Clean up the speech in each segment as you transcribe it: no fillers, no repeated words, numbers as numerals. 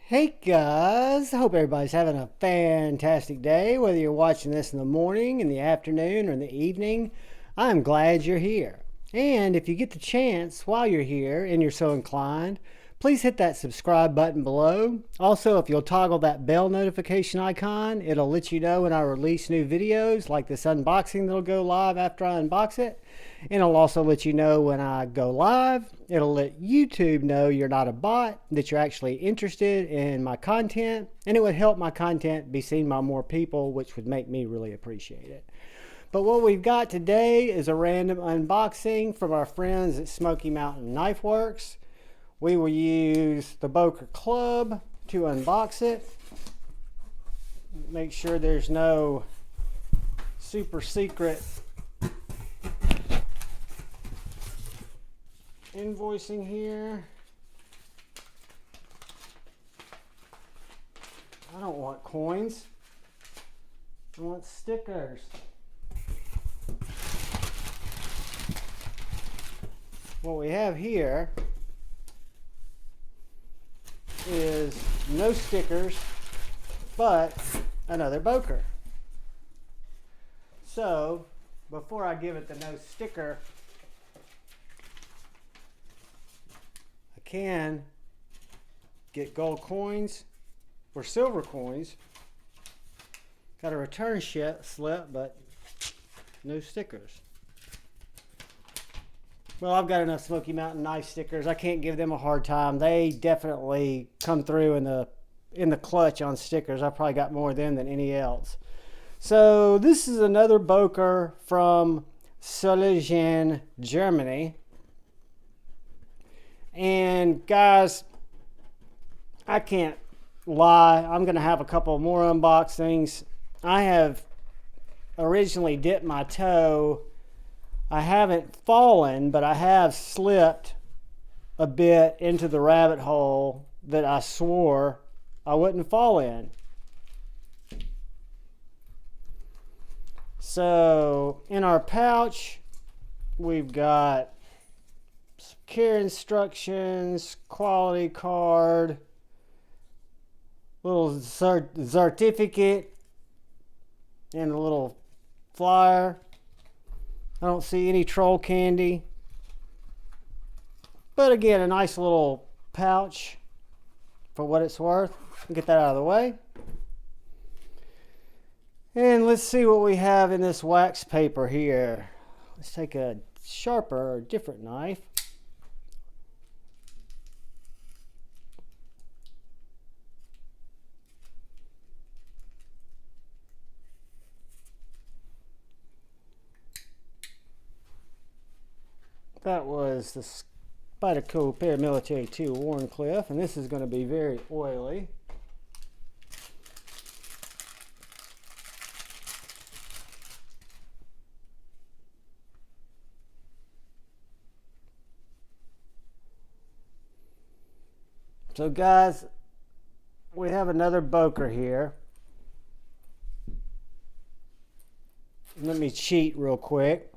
Hey guys, I hope everybody's having a fantastic day, whether you're watching this in the morning, in the afternoon, or in the evening. I'm glad you're here. And if you get the chance while you're here and you're so inclined, please hit that subscribe button below. Also, if you'll toggle that bell notification icon, it'll let you know when I release new videos like this unboxing that'll go live after I unbox it. And it'll also let you know when I go live. It'll let YouTube know you're not a bot, that you're actually interested in my content, and it would help my content be seen by more people, which would make me really appreciate it. But what we've got today is a random unboxing from our friends at Smoky Mountain Knife Works. We will use the Boker club to unbox it. Make sure there's no super secret invoicing here. I don't want coins. I want stickers. What we have here is no stickers, but another Boker. So, before I give it the no sticker, I can get gold coins or silver coins. Got a return slip, but no stickers. Well, I've got enough Smoky Mountain knife stickers. I can't give them a hard time. They definitely come through in the clutch on stickers. I probably got more of them than any else. So this is another Boker from Solingen, Germany. And guys, I can't lie. I'm going to have a couple more unboxings. I have originally dipped my toe. I haven't fallen, but I have slipped a bit into the rabbit hole that I swore I wouldn't fall in. So in our pouch, we've got care instructions, quality card, little certificate, and a little flyer. I don't see any troll candy. But again, a nice little pouch for what it's worth. Get that out of the way. And let's see what we have in this wax paper here. Let's take a sharper or different knife. That was the Spyderco Paramilitary 2 Warncliffe, and this is going to be very oily. So guys, we have another Boker here. Let me cheat real quick,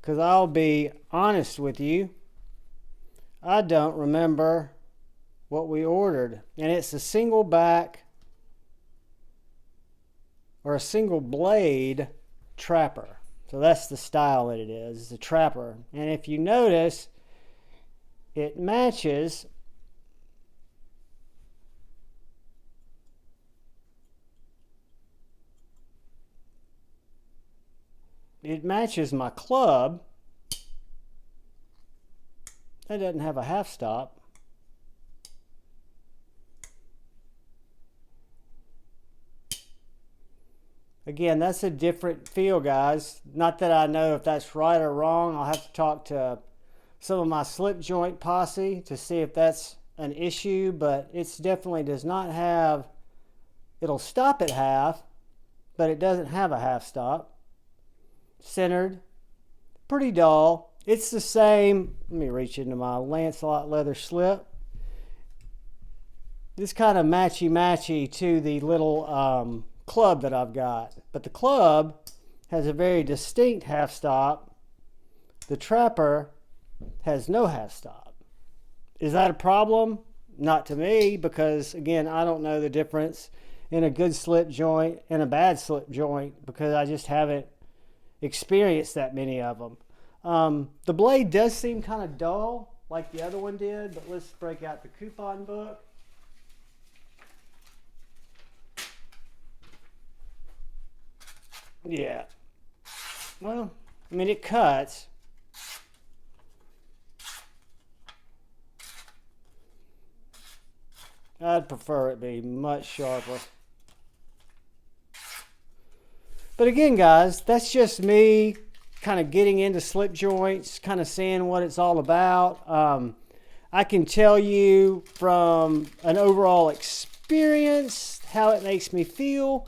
because I'll be honest with you, I don't remember what we ordered. And it's a single back or a single blade trapper. So that's the style that it is. It's a trapper. And if you notice, it matches my club. That doesn't have a half stop. Again, that's a different feel, guys. Not that I know if that's right or wrong. I'll have to talk to some of my slip joint posse to see if that's an issue, but it definitely does not have, it'll stop at half, but it doesn't have a half stop. Centered, pretty dull. It's the same. Let me reach into my Lancelot leather slip. This kind of matchy to the little club that I've got, but the club has a very distinct half stop. The trapper has no half stop. Is that a problem? not to me, because again, I don't know the difference in a good slip joint and a bad slip joint because I just haven't experienced that many of them. The blade does seem kind of dull like the other one did, but let's break out the coupon book. Yeah. Well, I mean, it cuts. I'd prefer it be much sharper. But again, guys, that's just me kind of getting into slip joints, kind of seeing what it's all about. I can tell you from an overall experience how it makes me feel.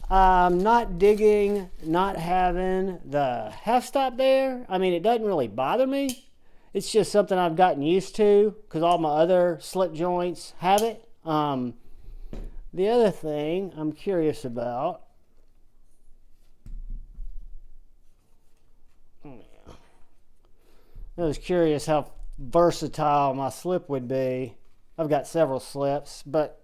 I'm not digging not having the half stop there. I mean, it doesn't really bother me. It's just something I've gotten used to because all my other slip joints have it. The other thing I'm curious about, I was curious how versatile my slip would be. I've got several slips, but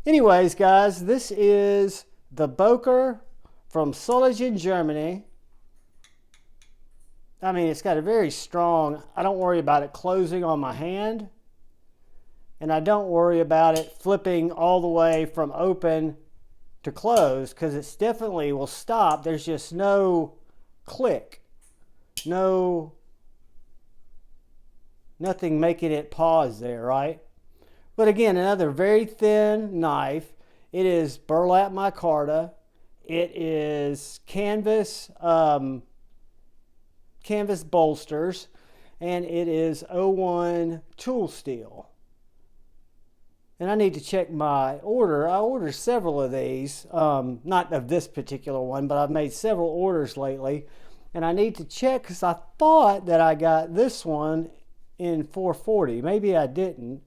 anyways, guys, this is the Boker from Solingen, Germany. I mean, it's got a very strong, I don't worry about it closing on my hand. And I don't worry about it flipping all the way from open to close because it's definitely will stop. There's just no click. Nothing making it pause there, right? But again, another very thin knife. It is Burlap Micarta. It is canvas bolsters, and it is 01 tool steel. And I need to check my order. I ordered several of these, not of this particular one, but I've made several orders lately. And I need to check because I thought that I got this one in 440. Maybe I didn't.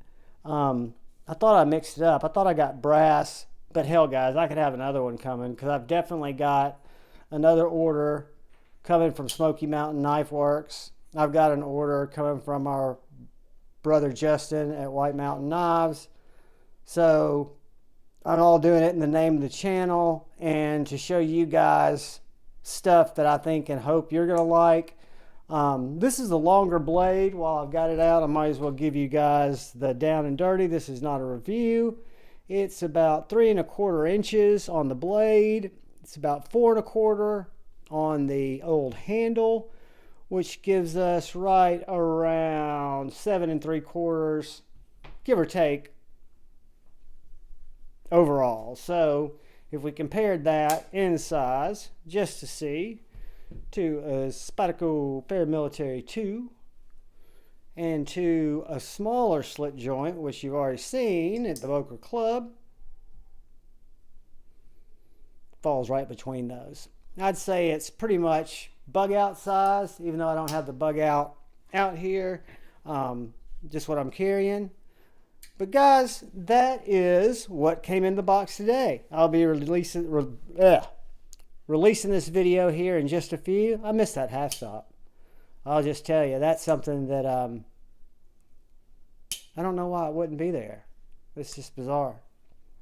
I thought I mixed it up. I thought I got brass, but hell, guys, I could have another one coming because I've definitely got another order coming from Smoky Mountain Knife Works. I've got an order coming from our brother Justin at White Mountain Knives. So I'm all doing it in the name of the channel and to show you guys stuff that I think and hope you're going to like. This is a longer blade. While I've got it out, I might as well give you guys the down and dirty. This is not a review. It's about 3 1/4 inches on the blade. It's about 4 1/4 on the old handle, which gives us right around 7 3/4, give or take, overall. So if we compared that in size, just to see, to a Spyderco Paramilitary 2 and to a smaller slip joint, which you've already seen at the Boker Club, falls right between those. I'd say it's pretty much bug out size, even though I don't have the bug out here, just what I'm carrying. But guys, that is what came in the box today. I'll be releasing this video here in just a few. I missed that half stop. I'll just tell you, that's something that I don't know why it wouldn't be there. It's just bizarre.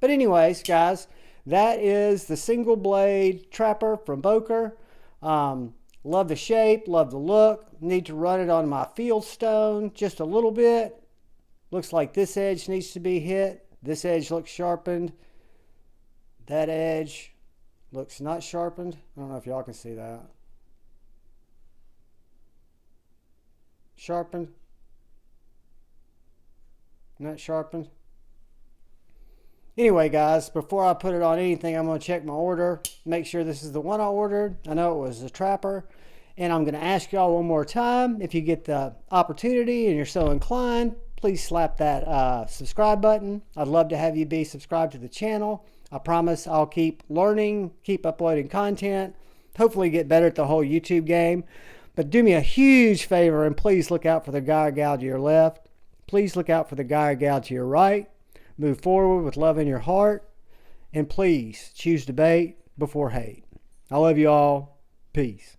But anyways, guys, that is the single blade trapper from Boker. Love the shape, love the look. Need to run it on my field stone just a little bit. Looks like this edge needs to be hit. This edge looks sharpened. That edge looks not sharpened. I don't know if y'all can see that. Sharpened. Not sharpened. Anyway, guys, before I put it on anything, I'm going to check my order. Make sure this is the one I ordered. I know it was a trapper. And I'm going to ask y'all one more time, if you get the opportunity and you're so inclined, please slap that subscribe button. I'd love to have you be subscribed to the channel. I promise I'll keep learning, keep uploading content, hopefully get better at the whole YouTube game. But do me a huge favor and please look out for the guy or gal to your left. Please look out for the guy or gal to your right. Move forward with love in your heart. And please choose debate before hate. I love you all. Peace.